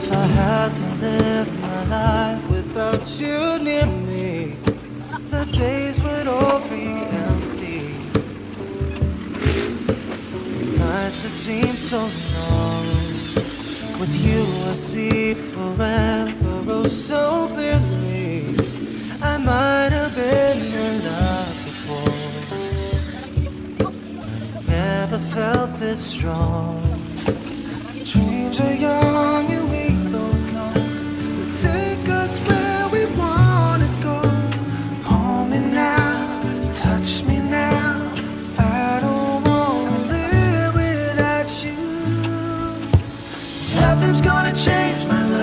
if I had to live my life without you near me, the days would all be empty. Nights that seem so long, with you I see forever oh so clearly. I might have been in love before, never felt this strong. Dreams are young and we both know they'll take us where we wanna go. Hold me now, touch me now, I don't wanna live without you. Nothing's gonna change my life.